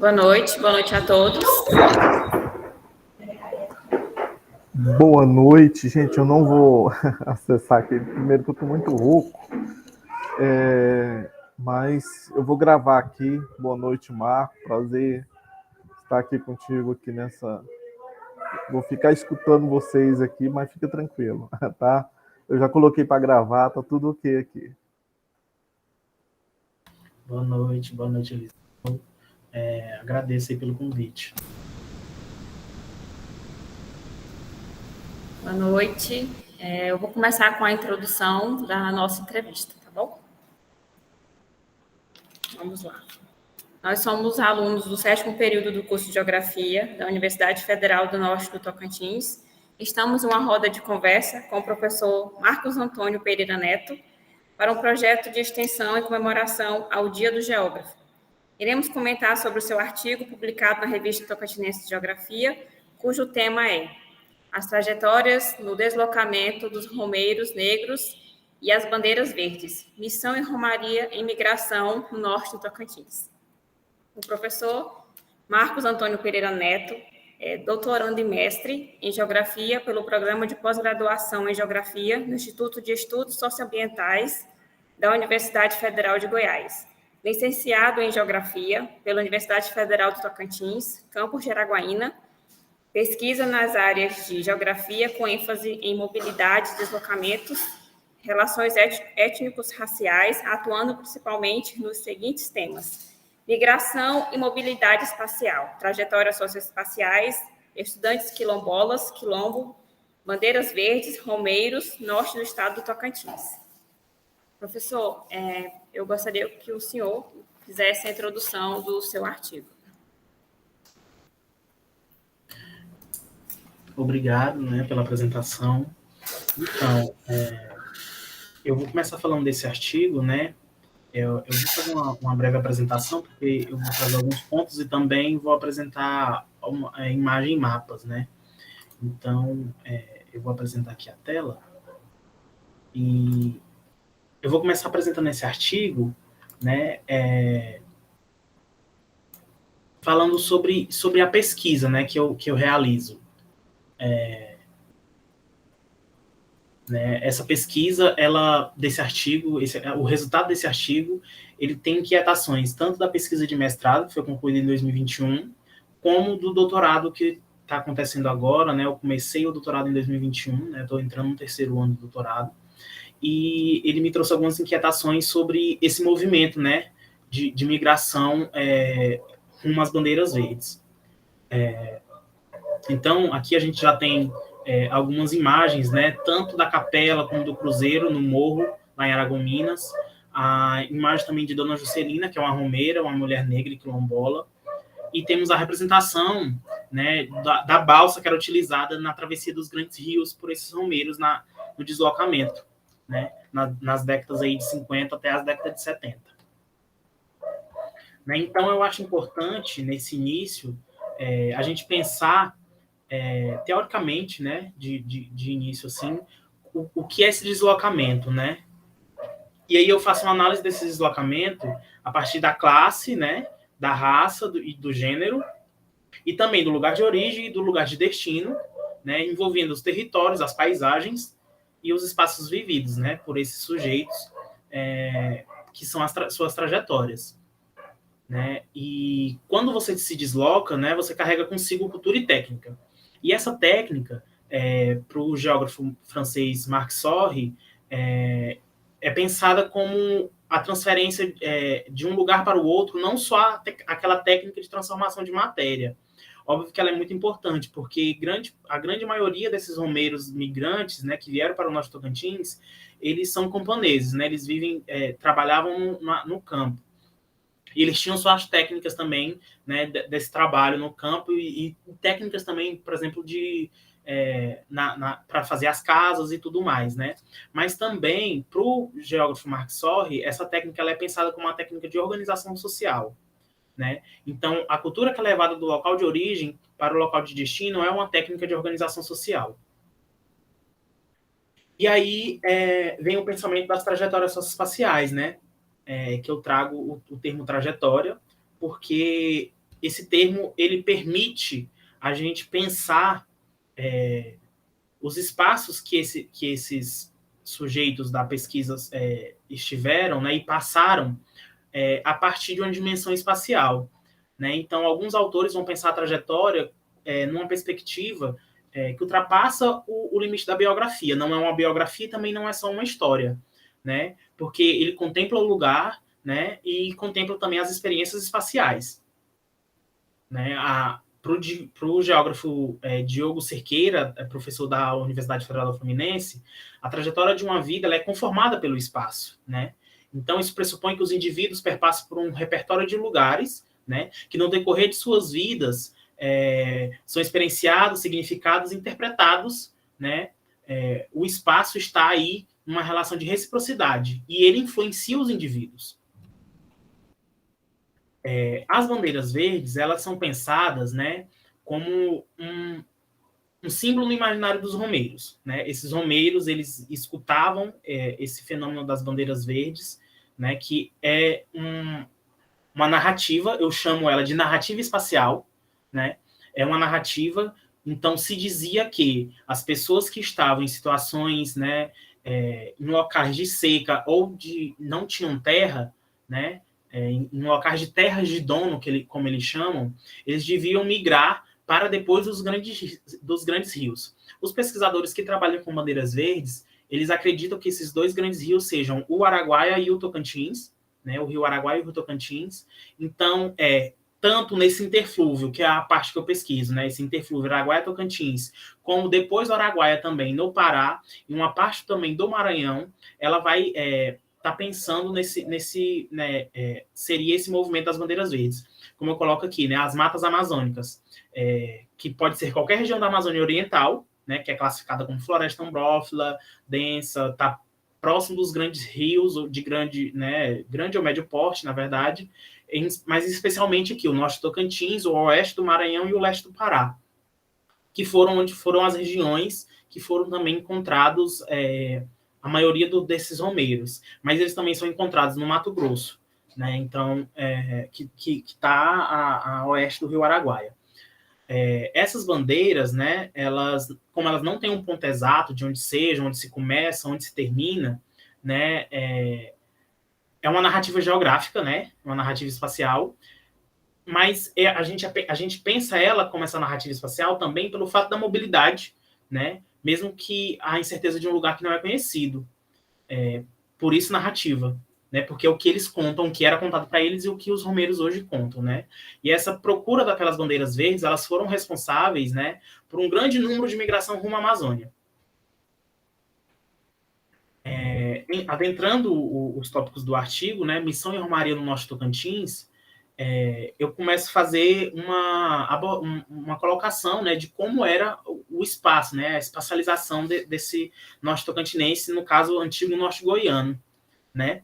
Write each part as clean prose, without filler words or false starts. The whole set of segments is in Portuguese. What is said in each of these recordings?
Boa noite a todos. Boa noite, gente. Eu não vou acessar aqui. Primeiro que eu estou muito rouco, mas eu vou gravar aqui. Boa noite, Marco. Prazer estar aqui contigo aqui nessa. Vou ficar escutando vocês aqui, mas fica tranquilo, tá? Eu já coloquei para gravar, tá tudo ok aqui. Boa noite, Eliseu. Agradeço aí pelo convite. Boa noite. Eu vou começar com a introdução da nossa entrevista, tá bom? Vamos lá. Nós somos alunos do 7º período do curso de Geografia da Universidade Federal do Norte do Tocantins. Estamos em uma roda de conversa com o professor Marcos Antônio Pereira Neto para um projeto de extensão em comemoração ao Dia do Geógrafo. Iremos comentar sobre o seu artigo publicado na revista Tocantinense de Geografia, cujo tema é As trajetórias no deslocamento dos romeiros negros e as bandeiras verdes, missão e romaria em migração no norte do Tocantins. O professor Marcos Antônio Pereira Neto é doutorando e mestre em Geografia pelo Programa de Pós-Graduação em Geografia no Instituto de Estudos Socioambientais da Universidade Federal de Goiás. Licenciado em Geografia pela Universidade Federal do Tocantins, campus de Araguaína, pesquisa nas áreas de Geografia com ênfase em mobilidade, deslocamentos, relações étnicos raciais, atuando principalmente nos seguintes temas: migração e mobilidade espacial, trajetórias socioespaciais, estudantes quilombolas, quilombo, bandeiras verdes, romeiros, norte do estado do Tocantins. Professor, eu gostaria que o senhor fizesse a introdução do seu artigo. Obrigado, pela apresentação. Então, eu vou começar falando desse artigo, Eu vou fazer uma breve apresentação, porque eu vou trazer alguns pontos e também vou apresentar a imagem e mapas, Então, eu vou apresentar aqui a tela. E eu vou começar apresentando esse artigo, falando sobre a pesquisa, que eu realizo. Essa pesquisa, desse artigo, o resultado desse artigo, ele tem inquietações tanto da pesquisa de mestrado, que foi concluída em 2021, como do doutorado que está acontecendo agora, Eu comecei o doutorado em 2021, Estou entrando no 3º ano do doutorado, e ele me trouxe algumas inquietações sobre esse movimento, de migração rumo às bandeiras verdes. Então, aqui a gente já tem algumas imagens, tanto da capela como do cruzeiro no morro, lá em Aragominas. A imagem também de Dona Juscelina, que é uma romeira, uma mulher negra e quilombola. E temos a representação da balsa que era utilizada na travessia dos grandes rios por esses romeiros no deslocamento, nas décadas aí de 50 até as décadas de 70. Então, eu acho importante, nesse início, a gente pensar teoricamente, de início, assim, o que é esse deslocamento, E aí eu faço uma análise desse deslocamento a partir da classe, da raça e do gênero, e também do lugar de origem e do lugar de destino, envolvendo os territórios, as paisagens e os espaços vividos, por esses sujeitos, que são suas trajetórias. E quando você se desloca, você carrega consigo cultura e técnica. E essa técnica, para o geógrafo francês Marc Sorry, é pensada como a transferência de um lugar para o outro, não só aquela técnica de transformação de matéria. Óbvio que ela é muito importante, porque a grande maioria desses romeiros migrantes, que vieram para o norte do Tocantins, eles são camponeses, eles trabalhavam no campo. E eles tinham suas técnicas também, desse trabalho no campo e técnicas também, por exemplo, para fazer as casas e tudo mais, Mas também, para o geógrafo Marc Sorry, essa técnica ela é pensada como uma técnica de organização social, Então, a cultura que é levada do local de origem para o local de destino é uma técnica de organização social. E aí vem o pensamento das trajetórias socioespaciais, que eu trago o termo trajetória, porque esse termo ele permite a gente pensar os espaços que esses sujeitos da pesquisa estiveram, né, e passaram a partir de uma dimensão espacial, né? Então, alguns autores vão pensar a trajetória numa perspectiva que ultrapassa o limite da biografia. Não é uma biografia e também não é só uma história, né? Porque ele contempla o lugar, né, e contempla também as experiências espaciais, né? Para o geógrafo Diogo Cerqueira, professor da Universidade Federal da Fluminense, a trajetória de uma vida ela é conformada pelo espaço, né? Então, isso pressupõe que os indivíduos perpassam por um repertório de lugares, né, que no decorrer de suas vidas são experienciados, significados, interpretados, né? O espaço está aí numa relação de reciprocidade e ele influencia os indivíduos. As bandeiras verdes, elas são pensadas, né, como um símbolo no imaginário dos romeiros, né? Esses romeiros, eles escutavam esse fenômeno das bandeiras verdes, né, que é uma narrativa, eu chamo ela de narrativa espacial, né? É uma narrativa, então se dizia que as pessoas que estavam em situações, né, em locais de seca ou de não tinham terra, né, em locais de terras de dono, como eles chamam, eles deviam migrar para depois dos grandes rios. Os pesquisadores que trabalham com bandeiras verdes, eles acreditam que esses dois grandes rios sejam o Araguaia e o Tocantins, né, o rio Araguaia e o rio Tocantins. Então, tanto nesse interflúvio, que é a parte que eu pesquiso, né, esse interflúvio Araguaia-Tocantins, como depois do Araguaia também no Pará, e uma parte também do Maranhão, ela vai tá pensando nesse né, seria esse movimento das bandeiras verdes. Como eu coloco aqui, né, as matas amazônicas, que pode ser qualquer região da Amazônia Oriental, né, que é classificada como floresta ombrófila, densa, está próximo dos grandes rios, de grande ou médio porte, na verdade, mas especialmente aqui, o norte do Tocantins, o oeste do Maranhão e o leste do Pará, que foram onde foram as regiões que foram também encontrados a maioria desses romeiros, mas eles também são encontrados no Mato Grosso, né? Então, que está a oeste do Rio Araguaia. Essas bandeiras, né, como elas não têm um ponto exato de onde seja, onde se começa, onde se termina, né, é uma narrativa geográfica, né, uma narrativa espacial, mas a gente pensa ela como essa narrativa espacial também pelo fato da mobilidade, né, mesmo que a incerteza de um lugar que não é conhecido. Por isso narrativa, né? Porque é o que eles contam, o que era contado para eles e o que os romeiros hoje contam, né? E essa procura daquelas bandeiras verdes, elas foram responsáveis, né, por um grande número de migração rumo à Amazônia. Adentrando os tópicos do artigo, né, Missão e Romaria no Norte Tocantins, eu começo a fazer uma colocação, né, de como era o espaço, né, a espacialização desse norte tocantinense, no caso, o antigo norte goiano, né?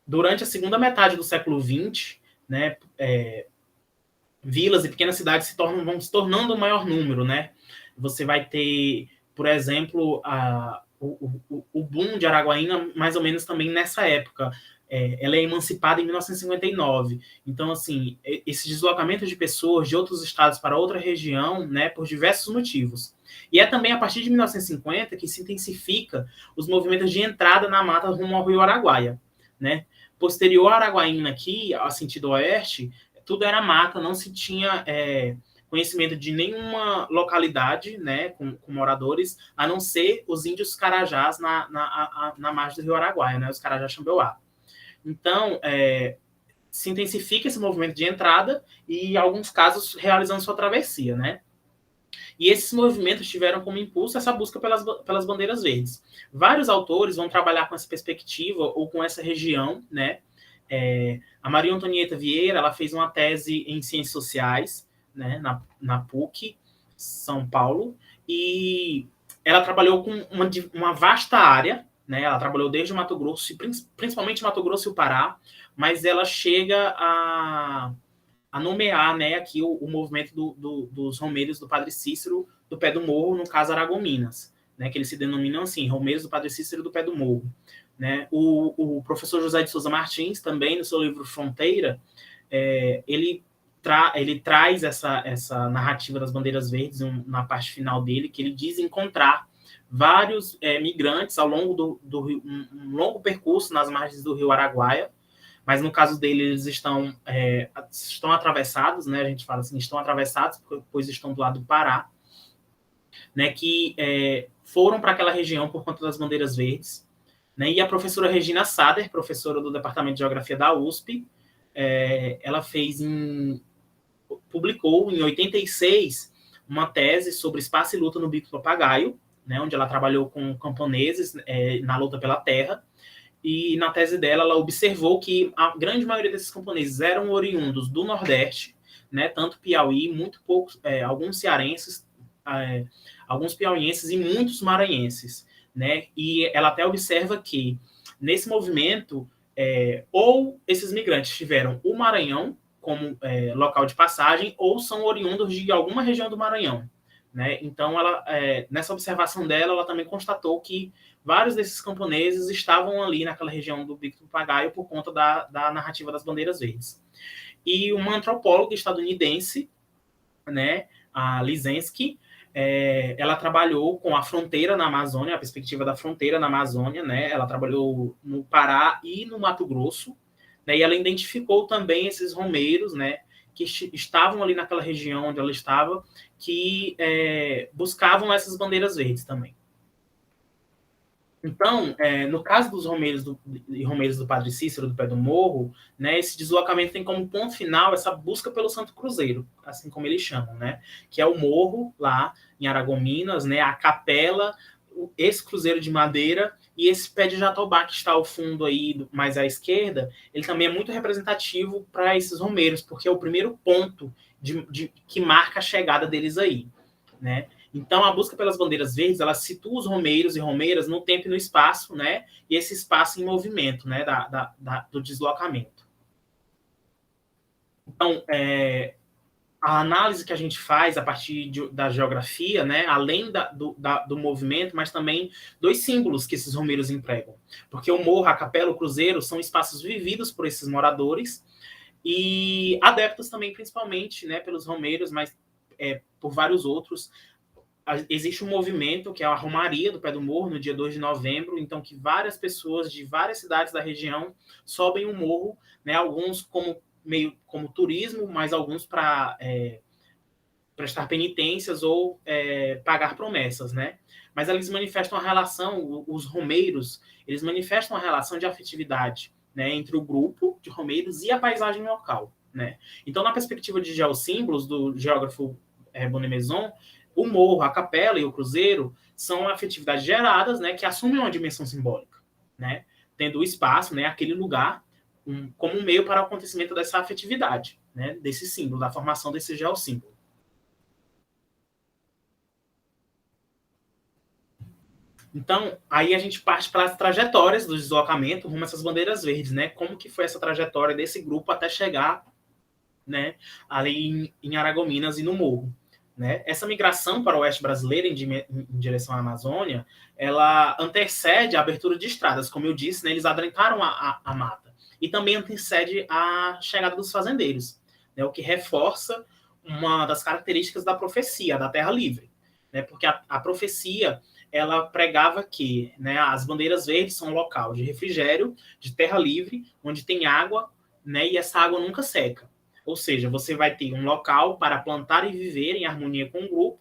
Durante a segunda metade do século XX, né, vilas e pequenas cidades vão se tornando um maior número, né? Você vai ter, por exemplo, o boom de Araguaína, mais ou menos também nessa época. Ela é emancipada em 1959. Então, assim, esse deslocamento de pessoas de outros estados para outra região, né, por diversos motivos. E é também a partir de 1950 que se intensifica os movimentos de entrada na mata rumo ao rio Araguaia, né? Posterior à Araguaína aqui, a sentido oeste, tudo era mata, não se tinha conhecimento de nenhuma localidade, né, com moradores, a não ser os índios carajás na margem do rio Araguaia, né, os carajás Xambeuá. Então, se intensifica esse movimento de entrada e, em alguns casos, realizando sua travessia, né? E esses movimentos tiveram como impulso essa busca pelas bandeiras verdes. Vários autores vão trabalhar com essa perspectiva ou com essa região, né? A Maria Antonieta Vieira, ela fez uma tese em Ciências Sociais, né, na PUC, São Paulo, e ela trabalhou com uma vasta área, né? Ela trabalhou desde o Mato Grosso, principalmente Mato Grosso e o Pará, mas ela chega a nomear, né, aqui o movimento dos romeiros do Padre Cícero do Pé do Morro, no caso Aragominas, né, que eles se denominam assim, romeiros do Padre Cícero do Pé do Morro. Né? O professor José de Souza Martins, também, no seu livro Fronteira, ele ele traz essa narrativa das bandeiras verdes na parte final dele, que ele diz encontrar vários migrantes ao longo do rio, um longo percurso nas margens do rio Araguaia, mas no caso dele eles estão atravessados, né? A gente fala assim, estão atravessados, pois estão do lado do Pará, né? Que foram para aquela região por conta das bandeiras verdes, né? E a professora Regina Sader, professora do Departamento de Geografia da USP, ela publicou em 86 uma tese sobre espaço e luta no Bico do Papagaio, né, onde ela trabalhou com camponeses na luta pela terra, e na tese dela ela observou que a grande maioria desses camponeses eram oriundos do Nordeste, né, tanto Piauí, muito poucos, alguns cearenses, alguns piauienses e muitos maranhenses, né, e ela até observa que nesse movimento ou esses migrantes tiveram o Maranhão como local de passagem ou são oriundos de alguma região do Maranhão. Né? Então, nessa observação dela, ela também constatou que vários desses camponeses estavam ali naquela região do Bico do Papagaio por conta da narrativa das bandeiras verdes. E uma antropóloga estadunidense, né, a Lizenski, ela trabalhou com a fronteira na Amazônia, a perspectiva da fronteira na Amazônia, né? Ela trabalhou no Pará e no Mato Grosso, né? E ela identificou também esses romeiros, né, que estavam ali naquela região onde ela estava, que buscavam essas bandeiras verdes também. Então, no caso dos romeiros do Padre Cícero, do Pé do Morro, né, esse deslocamento tem como ponto final essa busca pelo Santo Cruzeiro, assim como eles chamam, né, que é o morro lá em Aragominas, né, a capela, esse cruzeiro de madeira e esse pé de jatobá que está ao fundo aí, mais à esquerda, ele também é muito representativo para esses romeiros, porque é o primeiro ponto que marca a chegada deles aí, né? Então, a busca pelas bandeiras verdes, ela situa os romeiros e romeiras no tempo e no espaço, né? E esse espaço em movimento, né? Do deslocamento. Então, a análise que a gente faz a partir da geografia, né, além do movimento, mas também dos símbolos que esses romeiros empregam. Porque o morro, a capela, o cruzeiro são espaços vividos por esses moradores e adeptos também, principalmente, né, pelos romeiros, mas por vários outros. Existe um movimento que é a Romaria do Pé do Morro, no dia 2 de novembro, então que várias pessoas de várias cidades da região sobem o morro, né, alguns meio como turismo, mas alguns para prestar penitências ou pagar promessas, né? Mas eles manifestam a relação, os romeiros, eles manifestam a relação de afetividade, né, entre o grupo de romeiros e a paisagem local, né? Então, na perspectiva de geossímbolos do geógrafo Bonnet-Maison, o morro, a capela e o cruzeiro são afetividades geradas, né, que assumem uma dimensão simbólica, né? Tendo o espaço, né, aquele lugar como um meio para o acontecimento dessa afetividade, né, desse símbolo, da formação desse geossímbolo. Então, aí a gente parte para as trajetórias do deslocamento rumo a essas bandeiras verdes, né? Como que foi essa trajetória desse grupo até chegar, né, ali em Aragominas e no morro, né? Essa migração para o oeste brasileiro em direção à Amazônia, ela antecede a abertura de estradas, como eu disse, né, eles adentraram a mata. E também antecede a chegada dos fazendeiros, né, o que reforça uma das características da profecia, da terra livre, né, porque a profecia ela pregava que, né, as bandeiras verdes são um local de refrigério, de terra livre, onde tem água, né, e essa água nunca seca. Ou seja, você vai ter um local para plantar e viver em harmonia com o grupo,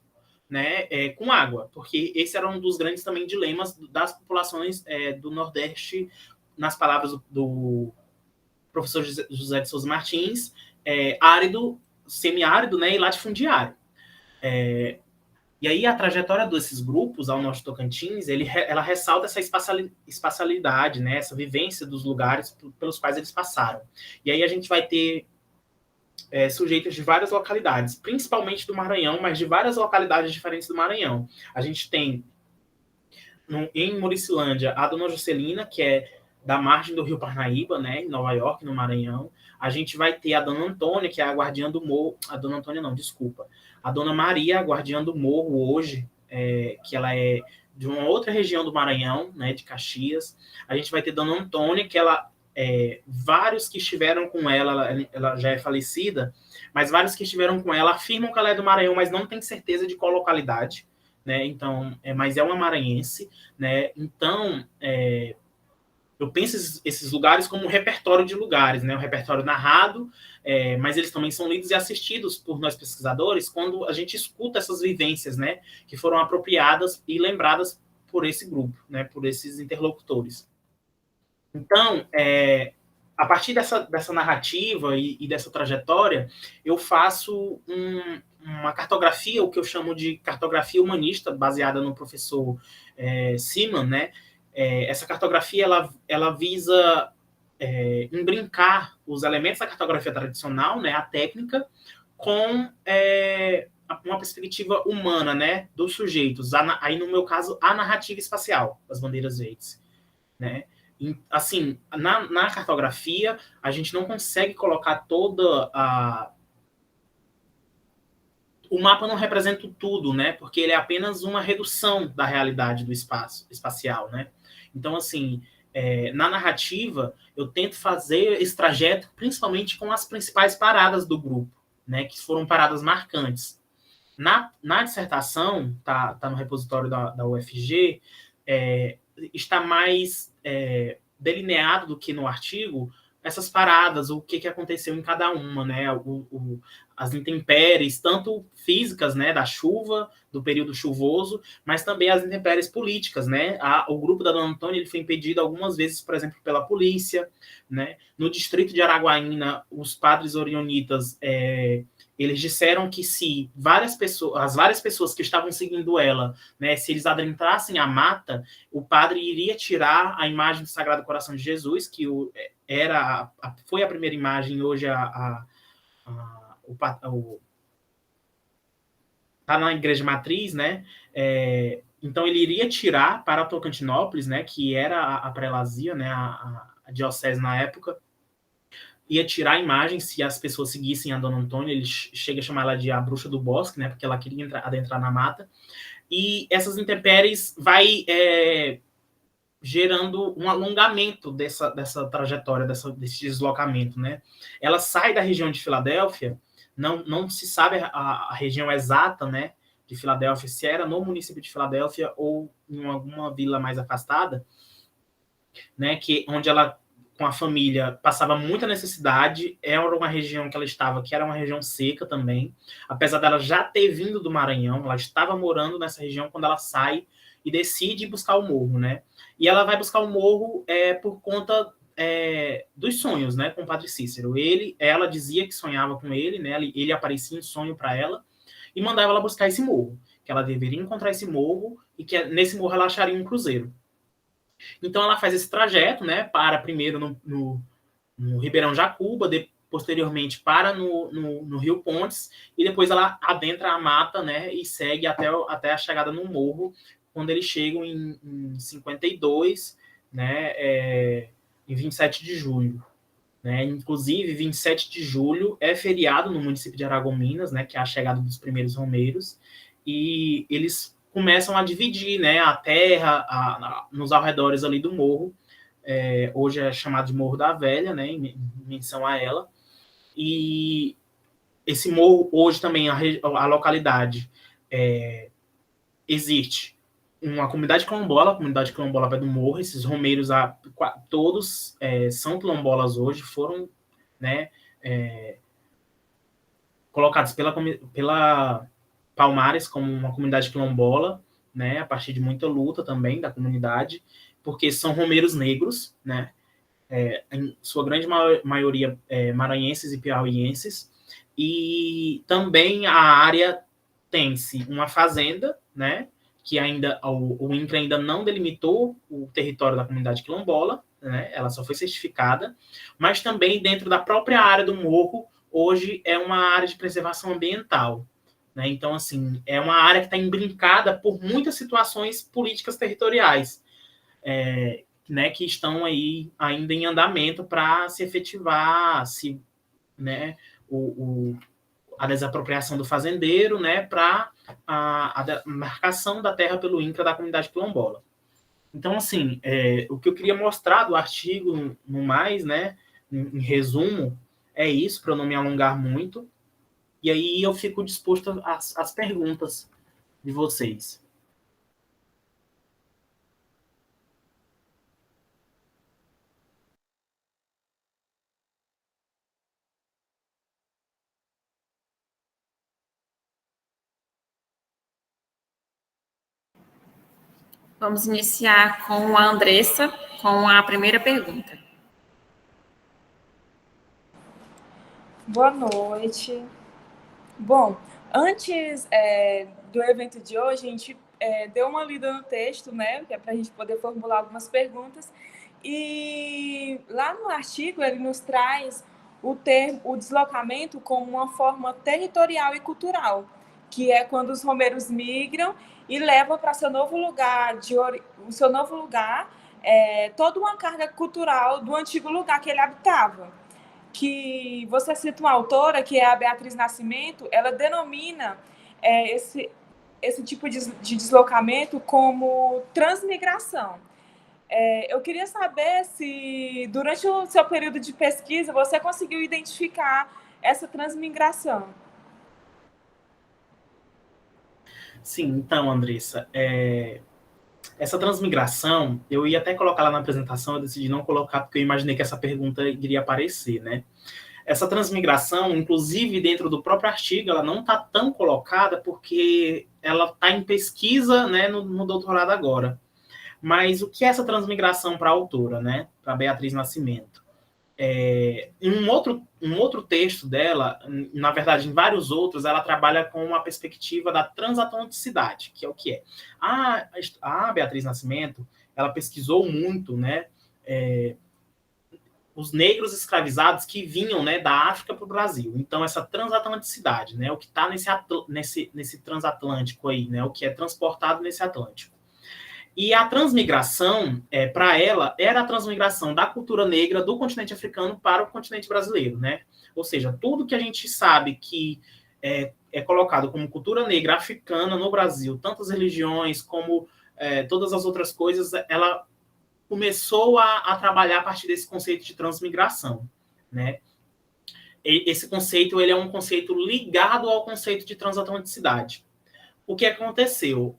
né, com água, porque esse era um dos grandes também dilemas das populações do Nordeste, nas palavras do professor José de Souza Martins, árido, semiárido, né, e latifundiário. E aí a trajetória desses grupos ao norte do Tocantins, ela ressalta essa espacialidade, né, essa vivência dos lugares pelos quais eles passaram. E aí a gente vai ter sujeitos de várias localidades, principalmente do Maranhão, mas de várias localidades diferentes do Maranhão. A gente tem em Muricilândia a Dona Juscelina, que é da margem do Rio Parnaíba, né, em Nova York, no Maranhão. A gente vai ter a Dona Antônia, que é a guardiã do morro. A Dona Antônia não, desculpa. A Dona Maria, a guardiã do morro hoje, que ela é de uma outra região do Maranhão, né, de Caxias. A gente vai ter Dona Antônia, que ela vários que estiveram com ela já é falecida, mas vários que estiveram com ela afirmam que ela é do Maranhão, mas não tem certeza de qual localidade, né? Então, mas é uma maranhense, né? Então, eu penso esses lugares como um repertório de lugares, né? Um repertório narrado, mas eles também são lidos e assistidos por nós pesquisadores quando a gente escuta essas vivências, né? Que foram apropriadas e lembradas por esse grupo, né? Por esses interlocutores. Então, a partir dessa narrativa e dessa trajetória, eu faço uma cartografia, o que eu chamo de cartografia humanista, baseada no professor Seaman, né? Essa cartografia ela visa embrincar os elementos da cartografia tradicional, né, a técnica, com uma perspectiva humana, né, dos sujeitos. Aí, no meu caso, a narrativa espacial das bandeiras verdes, né? Assim, na cartografia, a gente não consegue colocar toda a... O mapa não representa tudo, né? Porque ele é apenas uma redução da realidade do espaço espacial, né? Então, assim, na narrativa, eu tento fazer esse trajeto principalmente com as principais paradas do grupo, né? Que foram paradas marcantes. Na dissertação, tá no repositório da UFG, está mais delineado do que no artigo essas paradas, o que aconteceu em cada uma, né? As intempéries, tanto físicas, né, da chuva, do período chuvoso, mas também as intempéries políticas, né? O grupo da Dona Antônia ele foi impedido algumas vezes, por exemplo, pela polícia, né? No distrito de Araguaína, os padres orionitas eles disseram que se as várias pessoas que estavam seguindo ela, né, se eles adentrassem a mata, o padre iria tirar a imagem do Sagrado Coração de Jesus, que foi a primeira imagem, hoje tá na igreja matriz, né? Então ele iria tirar para Tocantinópolis, né, que era a prelazia, né, a diocese na época, ia tirar a imagem se as pessoas seguissem a Dona Antônia. Ele chega a chamar ela de a bruxa do bosque, né, porque ela queria adentrar na mata. E essas intempéries vai gerando um alongamento dessa trajetória, desse deslocamento, né? Ela sai da região de Filadélfia, não se sabe a região exata, né, de Filadélfia, se era no município de Filadélfia ou em alguma vila mais afastada, né, onde ela, com a família, passava muita necessidade. Era uma região que ela estava, que era uma região seca também, apesar dela já ter vindo do Maranhão, ela estava morando nessa região quando ela sai e decide buscar o morro, né? E ela vai buscar o morro por conta dos sonhos, né, com o Padre Cícero. Ela dizia que sonhava com ele, né? Ele aparecia em sonho para ela e mandava ela buscar esse morro, que ela deveria encontrar esse morro e que nesse morro ela acharia um cruzeiro. Então ela faz esse trajeto, né? Para primeiro no Ribeirão Jacuba, posteriormente para no Rio Pontes, e depois ela adentra a mata, né? E segue até a chegada no morro, quando eles chegam em 52, né? Em 27 de julho. Né? Inclusive, 27 de julho é feriado no município de Aragominas, né? Que é a chegada dos primeiros romeiros, e eles começam a dividir, né, a terra nos arredores ali do morro. Hoje é chamado de Morro da Velha, né, em menção a ela. E esse morro, hoje também, a localidade, existe uma comunidade quilombola, a comunidade quilombola vai do morro. Esses romeiros, todos são quilombolas hoje, foram, né, colocados pela Palmares como uma comunidade quilombola, né, a partir de muita luta também da comunidade, porque são romeiros negros, né, em sua grande maioria maranhenses e piauienses, e também a área tem-se uma fazenda, né, que ainda o INCRA ainda não delimitou o território da comunidade quilombola, né, ela só foi certificada, mas também dentro da própria área do morro, hoje é uma área de preservação ambiental. Né? Então, assim, é uma área que está imbrincada por muitas situações políticas territoriais, né, que estão aí ainda em andamento para se efetivar, né, a desapropriação do fazendeiro, né, para a marcação da terra pelo INCRA da comunidade quilombola. Então, assim, o que eu queria mostrar do artigo, no mais, né, em resumo, é isso, para eu não me alongar muito. e aí eu fico disposto às perguntas de vocês. Vamos iniciar com a Andressa, com a primeira pergunta. Boa noite. Bom, antes do evento de hoje, a gente deu uma lida no texto, né, que é para a gente poder formular algumas perguntas. E lá no artigo ele nos traz o deslocamento como uma forma territorial e cultural, que é quando os romeiros migram e levam para seu novo lugar, toda uma carga cultural do antigo lugar que ele habitava. Que você cita uma autora, que é a Beatriz Nascimento, ela denomina esse tipo de deslocamento como transmigração. Eu queria saber se, durante o seu período de pesquisa, você conseguiu identificar essa transmigração. Sim, então, Andressa, essa transmigração, eu ia até colocar lá na apresentação, eu decidi não colocar porque eu imaginei que essa pergunta iria aparecer, né? Essa transmigração, inclusive dentro do próprio artigo, ela não está tão colocada porque ela está em pesquisa, né, no doutorado agora. Mas o que é essa transmigração para a autora, né, para Beatriz Nascimento? Em um outro texto dela, na verdade, em vários outros, ela trabalha com uma perspectiva da transatlanticidade, que é o que é. A Beatriz Nascimento, ela pesquisou muito, né, os negros escravizados que vinham, né, da África para o Brasil. Então, essa transatlanticidade, né, o que está nesse transatlântico aí, né, o que é transportado nesse Atlântico. E a transmigração, para ela, era a transmigração da cultura negra do continente africano para o continente brasileiro, né? Ou seja, tudo que a gente sabe que é colocado como cultura negra africana no Brasil, tanto as religiões como todas as outras coisas, ela começou a trabalhar a partir desse conceito de transmigração, né? Esse conceito, ele é um conceito ligado ao conceito de transatlanticidade. O que aconteceu?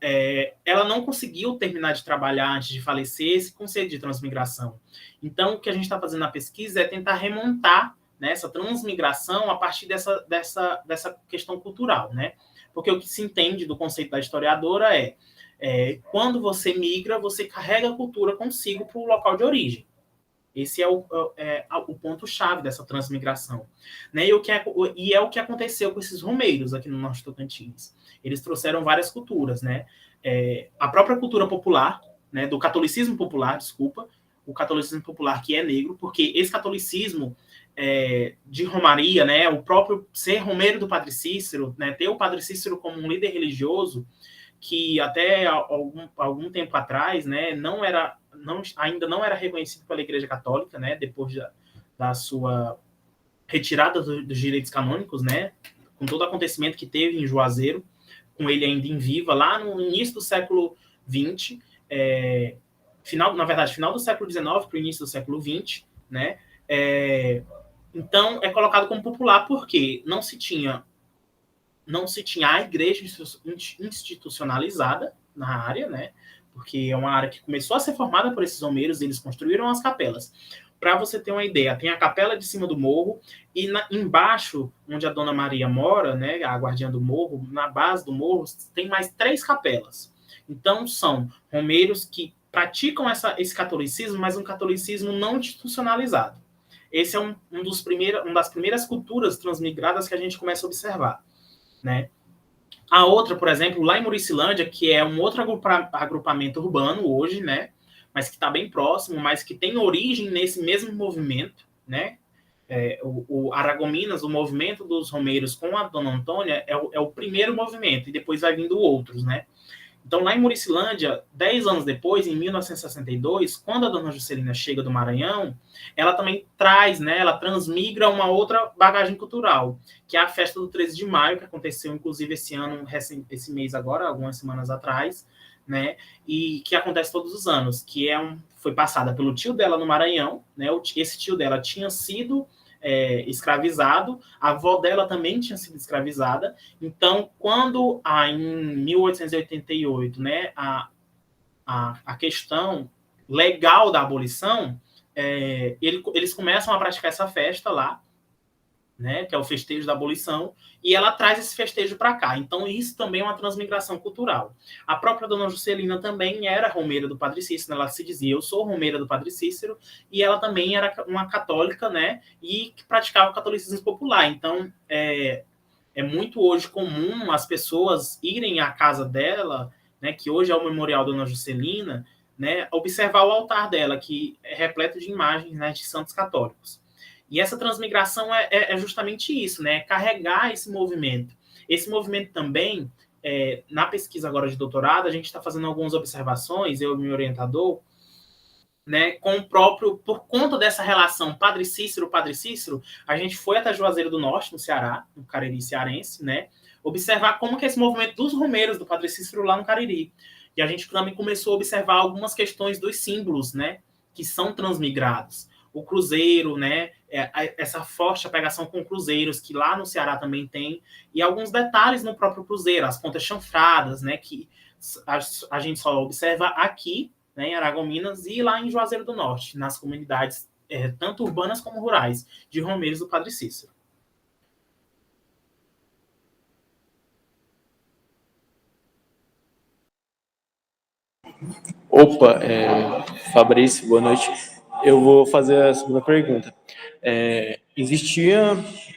Ela não conseguiu terminar de trabalhar antes de falecer esse conceito de transmigração. Então, o que a gente está fazendo na pesquisa é tentar remontar, né, essa transmigração a partir dessa questão cultural, né? Porque o que se entende do conceito da historiadora quando você migra, você carrega a cultura consigo para o local de origem. Esse é o ponto-chave dessa transmigração. Né? E é o que aconteceu com esses romeiros aqui no Norte Tocantins. Eles trouxeram várias culturas. Né? A própria cultura popular, né, do catolicismo popular, desculpa, o catolicismo popular que é negro, porque esse catolicismo de Romaria, né, o próprio ser romeiro do Padre Cícero, né, ter o Padre Cícero como um líder religioso, que até algum tempo atrás, né, ainda não era reconhecido pela Igreja Católica, né, depois da sua retirada dos direitos canônicos, né, com todo o acontecimento que teve em Juazeiro, com ele ainda em viva, lá no início do século XX, final do século XIX para o início do século XX, né, então é colocado como popular porque não se tinha a igreja institucionalizada na área, né? Porque é uma área que começou a ser formada por esses romeiros, eles construíram as capelas. Para você ter uma ideia, tem a capela de cima do morro, e embaixo, onde a Dona Maria mora, né, a guardiã do morro, na base do morro, tem mais 3 capelas. Então, são romeiros que praticam esse catolicismo, mas um catolicismo não institucionalizado. Esse é uma das primeiras culturas transmigradas que a gente começa a observar. Né? A outra, por exemplo, lá em Muricilândia, que é um outro agrupamento urbano hoje, né? Mas que está bem próximo, mas que tem origem nesse mesmo movimento, né? O Aragominas, o movimento dos romeiros com a Dona Antônia é o primeiro movimento, e depois vai vindo outros, né? Então, lá em Muricilândia, 10 anos depois, em 1962, quando a Dona Juscelina chega do Maranhão, ela também traz, né, ela transmigra uma outra bagagem cultural, que é a festa do 13 de maio, que aconteceu, inclusive, esse mês agora, algumas semanas atrás, né, e que acontece todos os anos, que foi passada pelo tio dela no Maranhão, né, esse tio dela tinha sido escravizado, a avó dela também tinha sido escravizada. Então, quando em 1888, né, a questão legal da abolição, eles começam a praticar essa festa lá, né, que é o festejo da abolição, e ela traz esse festejo para cá. Então, isso também é uma transmigração cultural. A própria dona Juscelina também era romeira do Padre Cícero, ela se dizia, eu sou romeira do Padre Cícero, e ela também era uma católica, né, e que praticava o catolicismo popular. Então, é muito hoje comum as pessoas irem à casa dela, né, que hoje é o Memorial Dona Juscelina, né, observar o altar dela, que é repleto de imagens, né, de santos católicos. E essa transmigração é justamente isso, né? Carregar esse movimento. Esse movimento também, na pesquisa agora de doutorado, a gente está fazendo algumas observações, eu e meu orientador, né, com o próprio, por conta dessa relação Padre Cícero, a gente foi até Juazeiro do Norte, no Ceará, no Cariri cearense, né? Observar como que é esse movimento dos romeiros do Padre Cícero lá no Cariri. E a gente também começou a observar algumas questões dos símbolos, né, que são transmigrados. O cruzeiro, né, essa forte apegação com cruzeiros, que lá no Ceará também tem, e alguns detalhes no próprio cruzeiro, as pontas chanfradas, né, que a gente só observa aqui, né, em Aragominas, e lá em Juazeiro do Norte, nas comunidades tanto urbanas como rurais, de romeiros do Padre Cícero. Opa, Fabrício, boa noite. Eu vou fazer a segunda pergunta. Existia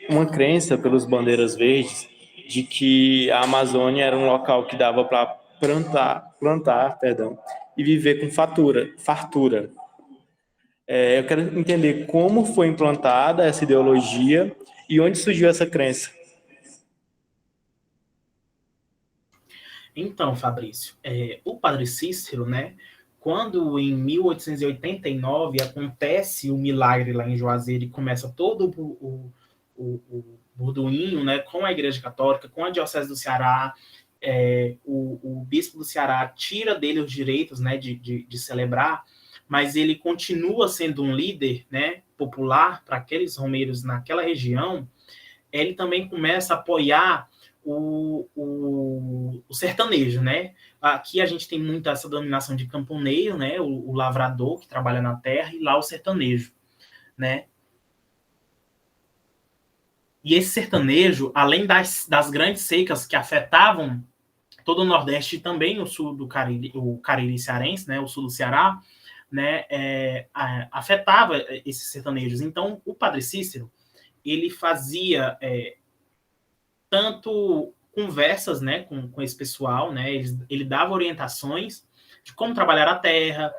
uma crença pelos bandeiras verdes de que a Amazônia era um local que dava para plantar, e viver com fartura. Eu quero entender como foi implantada essa ideologia e onde surgiu essa crença. Então, Fabrício, o Padre Cícero, né, quando em 1889 acontece o milagre lá em Juazeiro e começa todo o burburinho, né, com a Igreja Católica, com a Diocese do Ceará, o bispo do Ceará tira dele os direitos, né, de celebrar, mas ele continua sendo um líder, né, popular para aqueles romeiros naquela região. Ele também começa a apoiar o sertanejo, né? Aqui a gente tem muito essa dominação de camponeiro, né? O lavrador que trabalha na terra, e lá o sertanejo, né? E esse sertanejo, além das grandes secas que afetavam todo o Nordeste e também o sul do Cariri, o Cariri cearense, né? O sul do Ceará, né? Afetava esses sertanejos. Então, o Padre Cícero, ele fazia tanto conversas, né, com esse pessoal, né, ele dava orientações de como trabalhar a terra,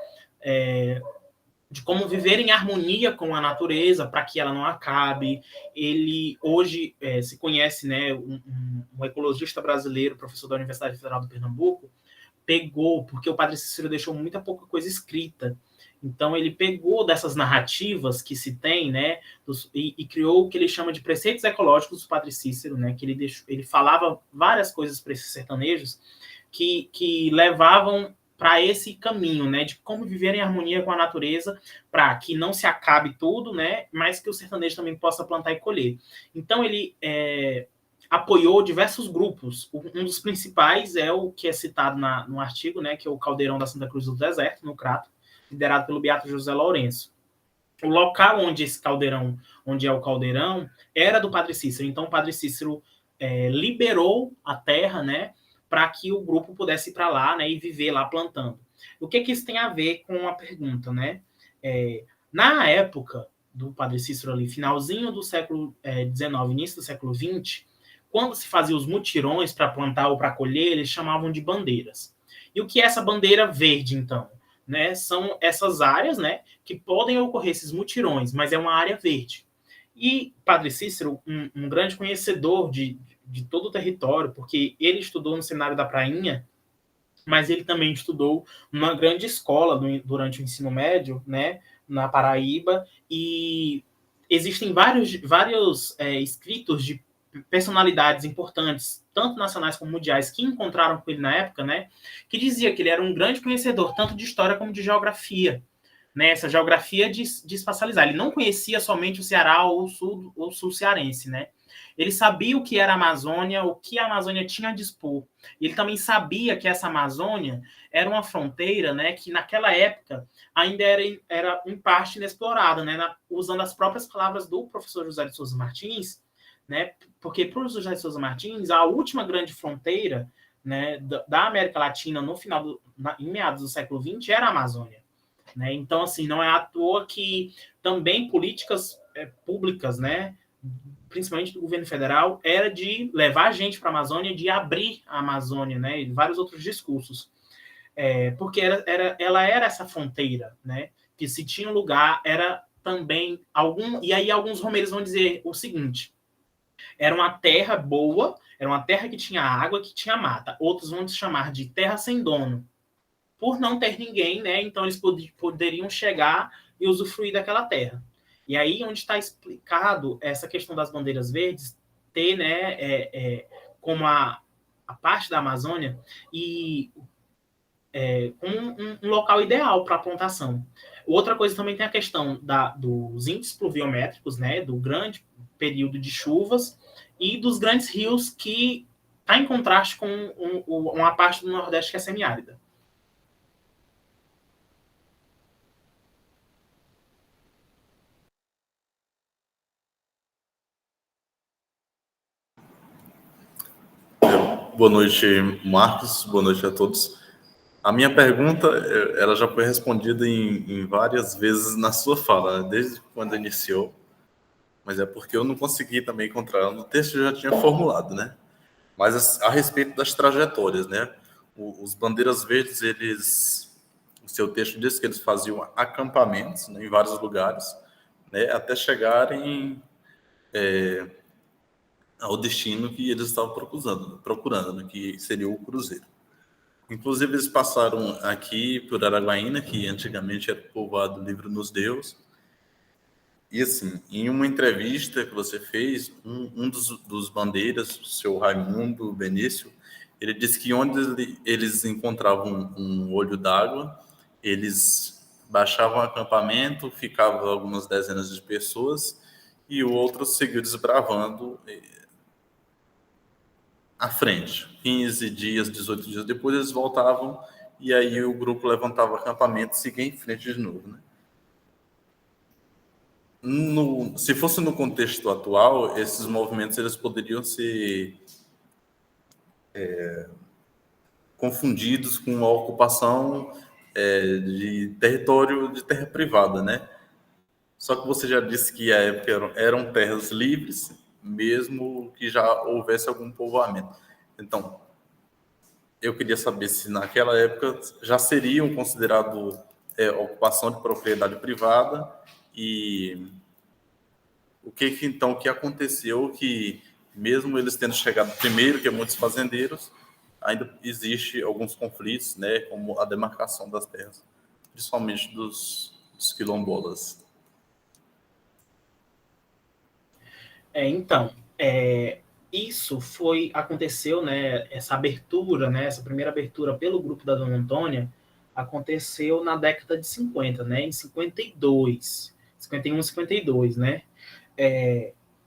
de como viver em harmonia com a natureza para que ela não acabe. Ele hoje se conhece, né, um ecologista brasileiro, professor da Universidade Federal do Pernambuco, pegou, porque o Padre Cícero deixou muita pouca coisa escrita. Então, ele pegou dessas narrativas que se tem, né, e criou o que ele chama de preceitos ecológicos do Padre Cícero, né, que ele falava várias coisas para esses sertanejos que levavam para esse caminho, né, de como viver em harmonia com a natureza, para que não se acabe tudo, né, mas que o sertanejo também possa plantar e colher. Então, ele apoiou diversos grupos. Um dos principais é o que é citado no artigo, né, que é o Caldeirão da Santa Cruz do Deserto, no Crato, liderado pelo Beato José Lourenço. O local onde é o caldeirão, era do Padre Cícero. Então, o Padre Cícero liberou a terra, né, para que o grupo pudesse ir para lá, né, e viver lá plantando. O que isso tem a ver com a pergunta, né? Na época do Padre Cícero ali, finalzinho do século XIX, início do século XX, quando se fazia os mutirões para plantar ou para colher, eles chamavam de bandeiras. E o que é essa bandeira verde, então? Né, são essas áreas, né, que podem ocorrer esses mutirões, mas é uma área verde. E Padre Cícero, um grande conhecedor de todo o território, porque ele estudou no Seminário da Prainha, mas ele também estudou numa grande escola durante o ensino médio, né, na Paraíba, e existem vários escritos de personalidades importantes, tanto nacionais como mundiais, que encontraram com ele na época, né, que dizia que ele era um grande conhecedor tanto de história como de geografia, né, essa geografia de espacializar. Ele não conhecia somente o Ceará ou o sul cearense, né? Ele sabia o que era a Amazônia, o que a Amazônia tinha a dispor. Ele também sabia que essa Amazônia era uma fronteira, né, que naquela época ainda era em parte inexplorada, né, usando as próprias palavras do professor José de Souza Martins, né, porque para o José de Souza Martins, a última grande fronteira, né, da América Latina no final em meados do século XX era a Amazônia, né? Então, assim, não é à toa que também políticas públicas, né, principalmente do governo federal, era de levar a gente para a Amazônia, de abrir a Amazônia, né, e vários outros discursos. Porque ela era essa fronteira, né, que se tinha um lugar, era também e aí alguns romeiros vão dizer o seguinte: era uma terra boa, era uma terra que tinha água, que tinha mata. Outros vão chamar de terra sem dono, por não ter ninguém, né? Então eles poderiam chegar e usufruir daquela terra. E aí onde está explicado essa questão das bandeiras verdes ter, né, como a parte da Amazônia e como um local ideal para a plantação. Outra coisa também tem a questão dos índices pluviométricos, né, do grande período de chuvas e dos grandes rios que está em contraste com uma parte do Nordeste que é semiárida. Boa noite, Marcos. Boa noite a todos. A minha pergunta, ela já foi respondida em várias vezes na sua fala, né? Desde quando iniciou, mas é porque eu não consegui também encontrar. No texto eu já tinha formulado, né? Mas a respeito das trajetórias, né? Os bandeiras verdes, o seu texto diz que eles faziam acampamentos, né, em vários lugares, né, até chegarem ao destino que eles estavam procurando, né, que seria o cruzeiro. Inclusive, eles passaram aqui por Araguaína, que antigamente era o povoado Livre nos Deus. E, assim, em uma entrevista que você fez, um dos bandeiras, o seu Raimundo Benício, ele disse que onde eles encontravam um olho d'água, eles baixavam o acampamento, ficavam algumas dezenas de pessoas, e o outro seguiu desbravando à frente. 15 dias, 18 dias depois, eles voltavam e aí o grupo levantava o acampamento e seguia em frente de novo, né? Se fosse no contexto atual, esses movimentos eles poderiam ser confundidos com a ocupação de território de terra privada, né? Só que você já disse que a época eram terras livres, mesmo que já houvesse algum povoamento. Então, eu queria saber se naquela época já seriam considerado ocupação de propriedade privada e o que então que aconteceu que mesmo eles tendo chegado primeiro que muitos fazendeiros, ainda existe alguns conflitos, né, como a demarcação das terras, principalmente dos quilombolas. Então, isso aconteceu, né, essa abertura, né, essa primeira abertura pelo grupo da Dona Antônia, aconteceu na década de 50, né, em 52, 51, 52, né,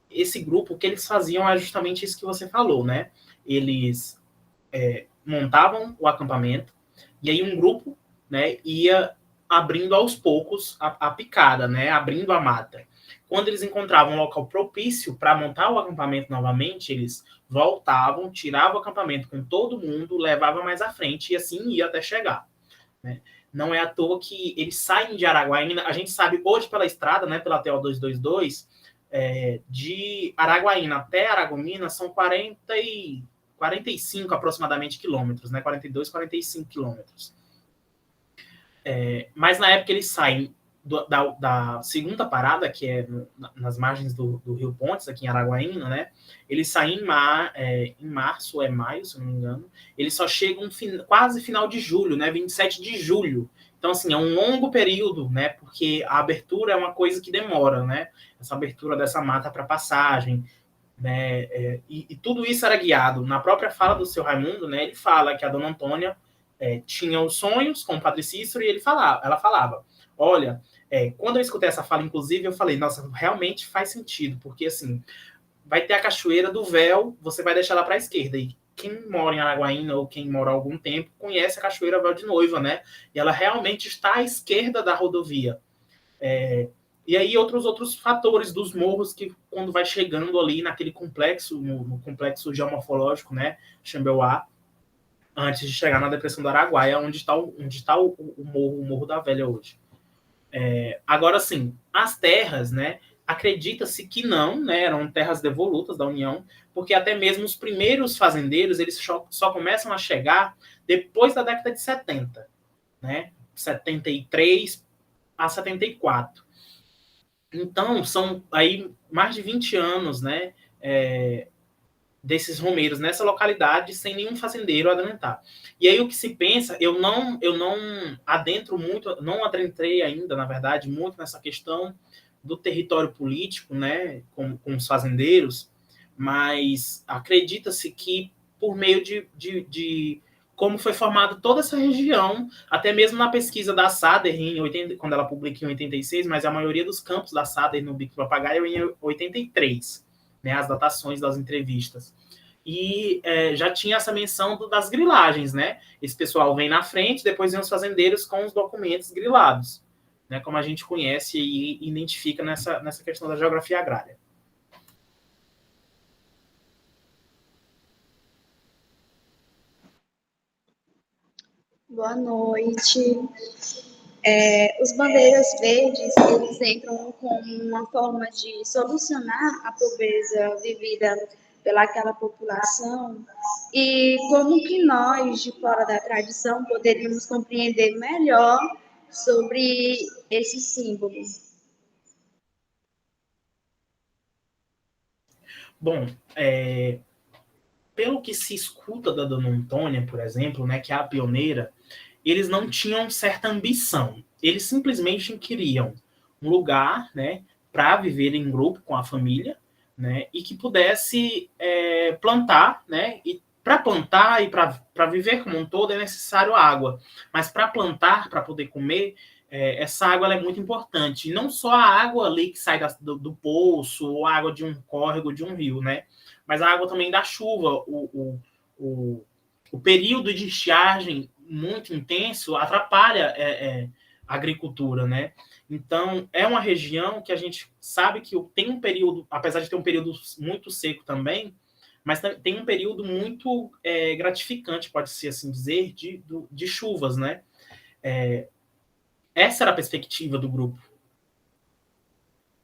esse grupo, o que eles faziam é justamente isso que você falou, né, eles montavam o acampamento, e aí um grupo, né, ia abrindo aos poucos a picada, né, abrindo a mata. Quando eles encontravam um local propício para montar o acampamento novamente, eles voltavam, tiravam o acampamento com todo mundo, levavam mais à frente e assim ia até chegar, né? Não é à toa que eles saem de Araguaína, a gente sabe hoje pela estrada, né, pela TO 222, de Araguaína até Aragomina são 45 aproximadamente quilômetros, né, 42, 45 quilômetros. Mas na época eles saem da segunda parada, que é nas margens do Rio Pontes, aqui em Araguaína, né? Eles saem em março ou maio, se não me engano. Eles só chegam quase final de julho, né? 27 de julho. Então, assim, é um longo período, né? Porque a abertura é uma coisa que demora, né? Essa abertura dessa mata para passagem, né? E tudo isso era guiado. Na própria fala do seu Raimundo, né? Ele fala que a Dona Antônia tinha os sonhos com o Padre Cícero e ela falava, olha, quando eu escutei essa fala, inclusive, eu falei, nossa, realmente faz sentido, porque assim, vai ter a Cachoeira do Véu, você vai deixar ela para a esquerda, e quem mora em Araguaína ou quem mora há algum tempo conhece a Cachoeira Véu de Noiva, né? E ela realmente está à esquerda da rodovia. E aí outros fatores dos morros que quando vai chegando ali naquele complexo, no complexo geomorfológico, né, Xambeuá, antes de chegar na Depressão do Araguaia, onde está o Morro da Velha hoje. Agora, sim, as terras, né, acredita-se que não, né, eram terras devolutas da União, porque até mesmo os primeiros fazendeiros, eles só começam a chegar depois da década de 70, né, 73 a 74. Então, são aí mais de 20 anos, né, desses romeiros nessa localidade sem nenhum fazendeiro adentrar. E aí o que se pensa, eu não adentro muito, não adentrei ainda, na verdade, muito nessa questão do território político, né, com os fazendeiros, mas acredita-se que por meio de como foi formada toda essa região, até mesmo na pesquisa da Sader, quando ela publica em 86, mas a maioria dos campos da Sader no Bico do Papagaio em 83, né, as datações das entrevistas. E já tinha essa menção das grilagens, né? Esse pessoal vem na frente, depois vem os fazendeiros com os documentos grilados, né, como a gente conhece e identifica nessa questão da geografia agrária. Boa noite. Os bandeiras verdes, eles entram como uma forma de solucionar a pobreza vivida pelaquela população e como que nós, de fora da tradição, poderíamos compreender melhor sobre esse símbolo. Bom, pelo que se escuta da Dona Antônia, por exemplo, né, que é a pioneira, eles não tinham certa ambição. Eles simplesmente queriam um lugar, né, para viver em grupo com a família, né, e que pudesse plantar, né, e para plantar e para viver como um todo é necessário água, mas para plantar, para poder comer, essa água ela é muito importante. E não só a água ali que sai do poço, ou a água de um córrego, de um rio, né, mas a água também da chuva, o período de estiagem muito intenso atrapalha a agricultura, né? Então, é uma região que a gente sabe que tem um período, apesar de ter um período muito seco também, mas tem um período muito gratificante, pode-se assim dizer, de chuvas, né? Essa era a perspectiva do grupo.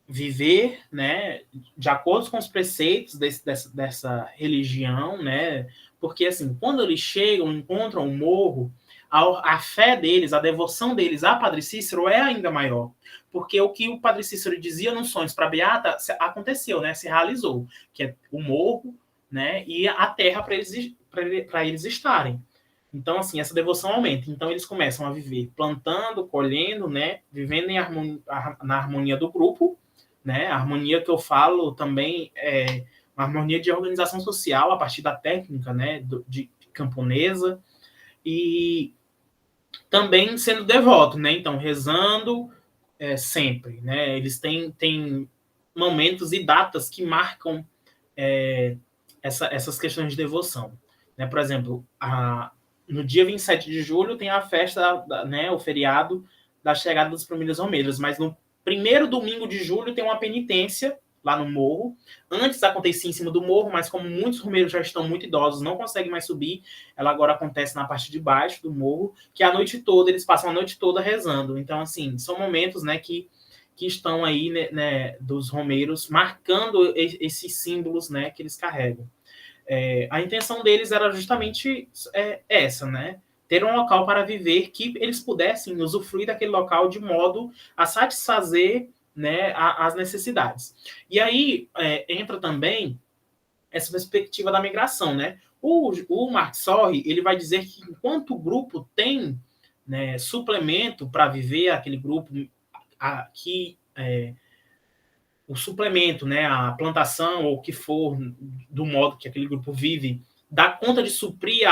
Viver, né, de acordo com os preceitos dessa religião, né? Porque, assim, quando eles chegam, encontram o morro, a fé deles, a devoção deles a Padre Cícero é ainda maior. Porque o que o Padre Cícero dizia nos sonhos para a Beata aconteceu, né? Se realizou. Que é o morro, né? E a terra para eles estarem. Então, assim, essa devoção aumenta. Então, eles começam a viver plantando, colhendo, né? Vivendo na harmonia do grupo, né? A harmonia que eu falo também é uma harmonia de organização social a partir da técnica, né, de camponesa, e também sendo devoto, né? Então, rezando sempre, né? Eles têm momentos e datas que marcam essas questões de devoção, né? Por exemplo, no dia 27 de julho tem a festa, né, o feriado da chegada das famílias romeiras, mas no primeiro domingo de julho tem uma penitência lá no morro. Antes acontecia em cima do morro, mas como muitos romeiros já estão muito idosos, não conseguem mais subir, ela agora acontece na parte de baixo do morro, que a noite toda, eles passam a noite toda rezando. Então, assim, são momentos, né, que estão aí, né, dos romeiros, marcando esses símbolos, né, que eles carregam. A intenção deles era justamente essa, né? Ter um local para viver, que eles pudessem usufruir daquele local de modo a satisfazer, né, as necessidades. E aí entra também essa perspectiva da migração, né? O Mark Sorri, ele vai dizer que enquanto o grupo tem, né, suplemento para viver, aquele grupo o suplemento, né, a plantação ou o que for, do modo que aquele grupo vive, dá conta de suprir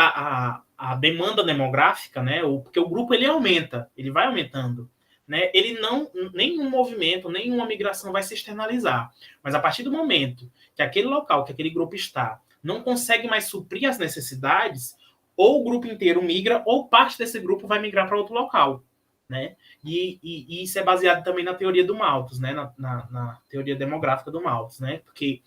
a demanda demográfica, né? Porque o grupo ele aumenta, ele vai aumentando, né? Ele não, nenhum movimento, nenhuma migração vai se externalizar. Mas a partir do momento que aquele local, que aquele grupo está, não consegue mais suprir as necessidades, ou o grupo inteiro migra, ou parte desse grupo vai migrar para outro local, né? E isso é baseado também na teoria do Malthus, né? Na teoria demográfica do Malthus, né? Porque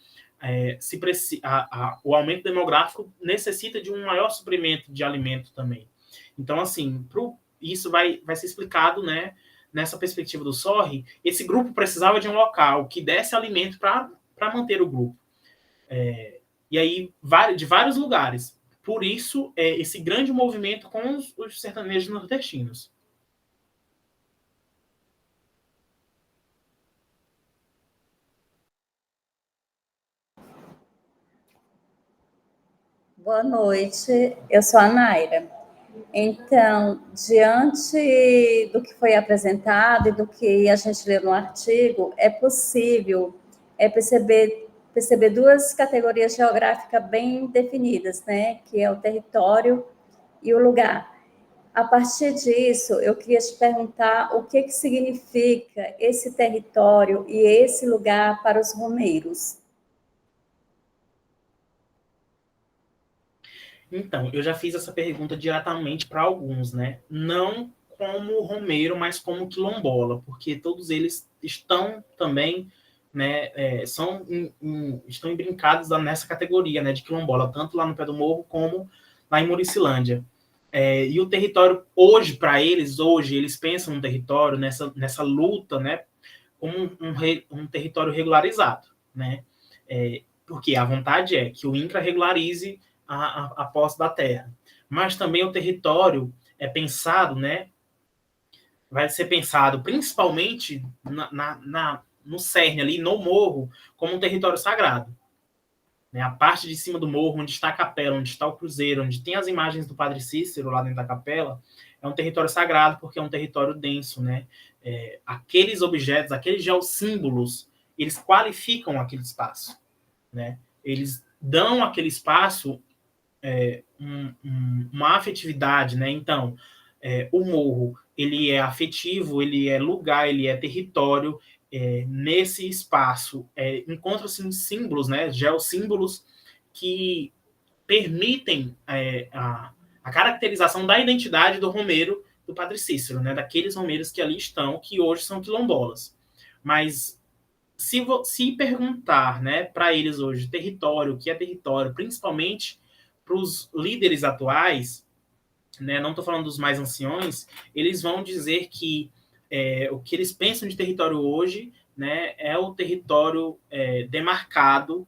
o aumento demográfico necessita de um maior suprimento de alimento também. Então, assim, isso vai ser explicado, né, nessa perspectiva do SORRE. Esse grupo precisava de um local que desse alimento para manter o grupo. E aí, de vários lugares. Por isso, esse grande movimento com os sertanejos nordestinos. Boa noite, eu sou a Naira. Então, diante do que foi apresentado e do que a gente leu no artigo, é possível perceber duas categorias geográficas bem definidas, né? Que é o território e o lugar. A partir disso, eu queria te perguntar o que significa esse território e esse lugar para os romeiros. Então, eu já fiz essa pergunta diretamente para alguns, né? Não como romeiro, mas como quilombola, porque todos eles estão também, né? Estão embrincados nessa categoria, né? De quilombola, tanto lá no Pé do Morro como lá em Muricilândia. E o território hoje, para eles, eles pensam no território nessa luta, né? Como um território regularizado, né? Porque a vontade é que o INCRA regularize a posse da terra. Mas também o território é pensado, né? Vai ser pensado principalmente no cerne ali, no morro, como um território sagrado. Né? A parte de cima do morro, onde está a capela, onde está o cruzeiro, onde tem as imagens do Padre Cícero lá dentro da capela, é um território sagrado porque é um território denso, né? Aqueles objetos, aqueles geossímbolos, eles qualificam aquele espaço, né? Eles dão aquele espaço uma afetividade, né? Então, o morro, ele é afetivo, ele é lugar, ele é território. Nesse espaço, encontram-se símbolos, né? Geossímbolos que permitem a caracterização da identidade do romeiro do Padre Cícero, né? Daqueles romeiros que ali estão, que hoje são quilombolas. Mas se perguntar, né, para eles hoje, território, o que é território, principalmente para os líderes atuais, né, não estou falando dos mais anciões, eles vão dizer que o que eles pensam de território hoje, né, é o território demarcado,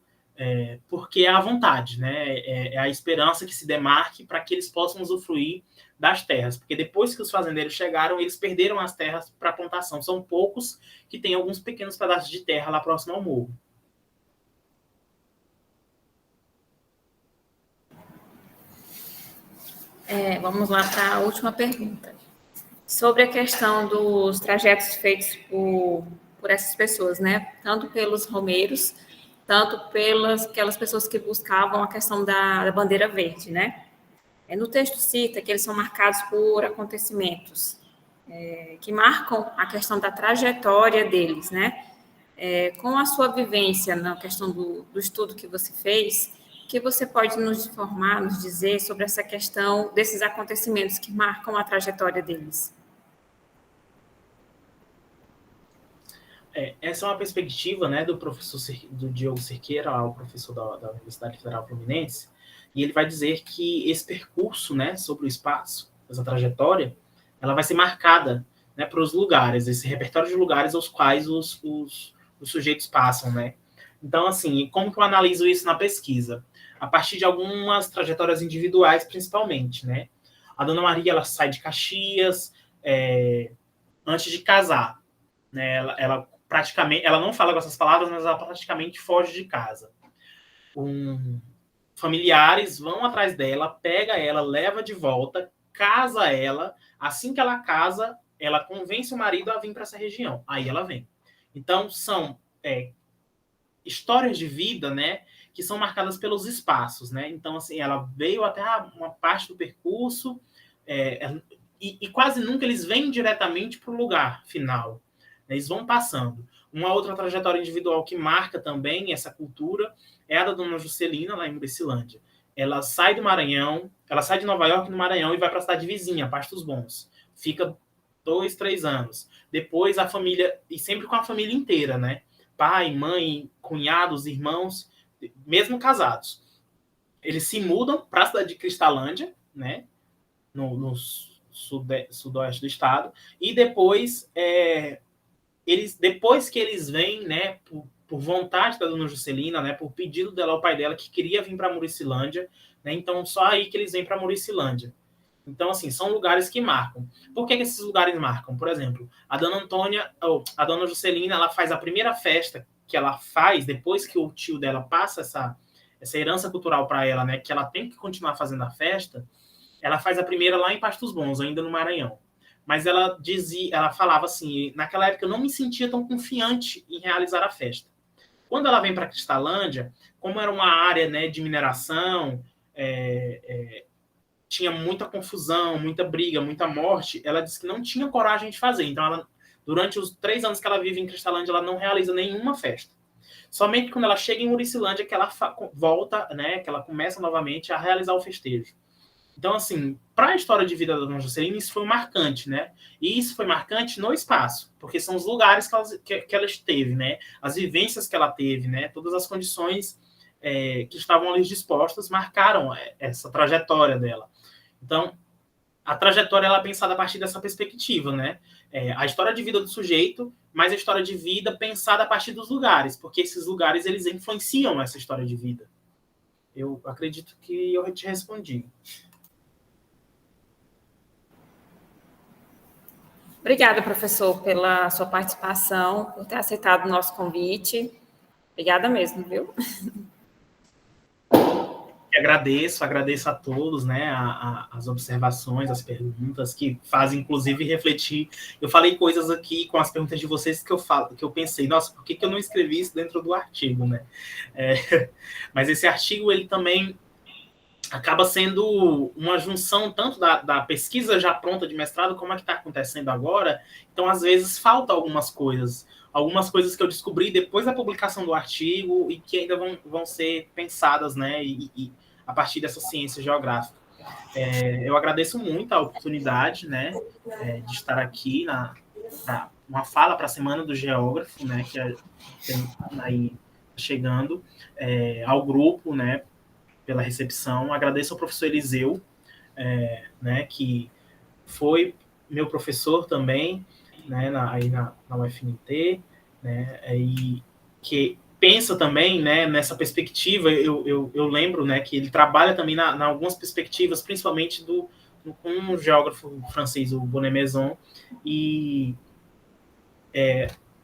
porque é a vontade, né, é a esperança que se demarque para que eles possam usufruir das terras, porque depois que os fazendeiros chegaram, eles perderam as terras para plantação. São poucos que têm alguns pequenos pedaços de terra lá próximo ao morro. Vamos lá para a última pergunta. Sobre a questão dos trajetos feitos por essas pessoas, né? Tanto pelos romeiros, tanto pelas aquelas pessoas que buscavam a questão da bandeira verde, né? No texto cita que eles são marcados por acontecimentos que marcam a questão da trajetória deles, né? Com a sua vivência na questão do estudo que você fez, que você pode nos informar, nos dizer sobre essa questão desses acontecimentos que marcam a trajetória deles? Essa é uma perspectiva, né, do professor do Diogo Cerqueira, o professor da Universidade Federal Fluminense, e ele vai dizer que esse percurso, né, sobre o espaço, essa trajetória, ela vai ser marcada, né, para os lugares, esse repertório de lugares aos quais os sujeitos passam, né? Então, assim, como que eu analiso isso na pesquisa? A partir de algumas trajetórias individuais, principalmente, né? A Dona Maria, ela sai de Caxias antes de casar, né? Ela praticamente, ela não fala com essas palavras, mas ela praticamente foge de casa. Familiares vão atrás dela, pega ela, leva de volta, casa ela. Assim que ela casa, ela convence o marido a vir para essa região. Aí ela vem. Então, são histórias de vida, né, que são marcadas pelos espaços, né? Então, assim, ela veio até uma parte do percurso, e quase nunca eles vêm diretamente para o lugar final. Eles vão passando. Uma outra trajetória individual que marca também essa cultura é a da Dona Juscelina, lá em Muricilândia. Ela sai do Maranhão, ela sai de Nova York no Maranhão e vai para a cidade vizinha, Pastos Bons. Fica 2, 3 anos. Depois a família, e sempre com a família inteira, né? Pai, mãe, cunhados, irmãos, mesmo casados. Eles se mudam para a cidade de Cristalândia, né? No sudoeste do estado. E depois, depois que eles vêm, né? Por vontade da Dona Juscelina, né? Por pedido dela ao pai dela, que queria vir para Muricilândia, né? Então, só aí que eles vêm para Muricilândia. Então, assim, são lugares que marcam. Por que esses lugares marcam? Por exemplo, a a Dona Juscelina, ela faz a primeira festa que ela faz depois que o tio dela passa essa herança cultural para ela, né? Que ela tem que continuar fazendo a festa. Ela faz a primeira lá em Pastos Bons, ainda no Maranhão. Mas ela falava assim, naquela época eu não me sentia tão confiante em realizar a festa. Quando ela vem para Cristalândia, como era uma área, né, de mineração, tinha muita confusão, muita briga, muita morte, ela disse que não tinha coragem de fazer. Então, durante os 3 anos que ela vive em Cristalândia, ela não realiza nenhuma festa. Somente quando ela chega em Muricilândia que ela volta, né, que ela começa novamente a realizar o festejo. Então, assim, para a história de vida da Dona Juscelina, isso foi marcante, né? E isso foi marcante no espaço, porque são os lugares que ela esteve, né? As vivências que ela teve, né? Todas as condições que estavam ali dispostas marcaram essa trajetória dela. Então, a trajetória ela é pensada a partir dessa perspectiva, né? A história de vida do sujeito, mas a história de vida pensada a partir dos lugares, porque esses lugares eles influenciam essa história de vida. Eu acredito que eu te respondi. Obrigada, professor, pela sua participação, por ter aceitado o nosso convite. Obrigada mesmo, viu? Agradeço a todos, né, as observações, as perguntas, que fazem, inclusive, refletir. Eu falei coisas aqui com as perguntas de vocês que eu pensei, nossa, por que eu não escrevi isso dentro do artigo, né? Mas esse artigo, ele também acaba sendo uma junção tanto da pesquisa já pronta de mestrado, como é que está acontecendo agora. Então, às vezes, falta algumas coisas que eu descobri depois da publicação do artigo e que ainda vão ser pensadas, né, e a partir dessa ciência geográfica. Eu agradeço muito a oportunidade, né, de estar aqui uma fala para a Semana do Geógrafo, né, que tem aí chegando, ao grupo, né, pela recepção. Agradeço ao professor Eliseu, né, que foi meu professor também, né, aí na UFNT, né, e que pensa também, né, nessa perspectiva. Eu lembro, né, que ele trabalha também na algumas perspectivas, principalmente com um geógrafo francês, o Bonnet Maison, e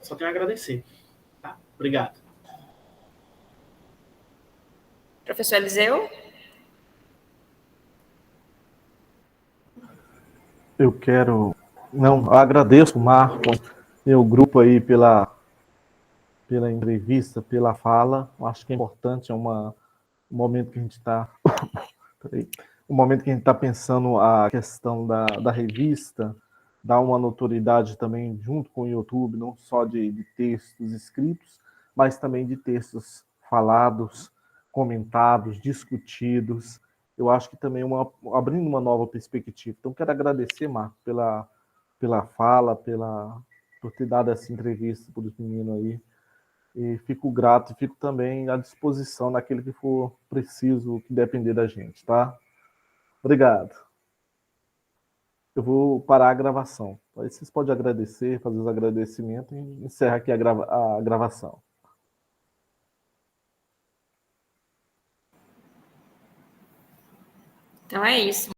só tenho a agradecer. Tá? Obrigado. Professor Eliseu? Eu agradeço, Marco, e o grupo aí pela entrevista, pela fala. Eu acho que é importante, um momento que a gente está pensando a questão da revista, dar uma notoriedade também junto com o YouTube, não só de textos escritos, mas também de textos falados, comentados, discutidos. Eu acho que também abrindo uma nova perspectiva. Então, quero agradecer, Marco, pela fala, por ter dado essa entrevista para os meninos aí. E fico grato, e fico também à disposição naquilo que for preciso, que depender da gente, tá? Obrigado. Eu vou parar a gravação. Aí vocês podem agradecer, fazer os agradecimentos e encerrar aqui a gravação. Então é isso.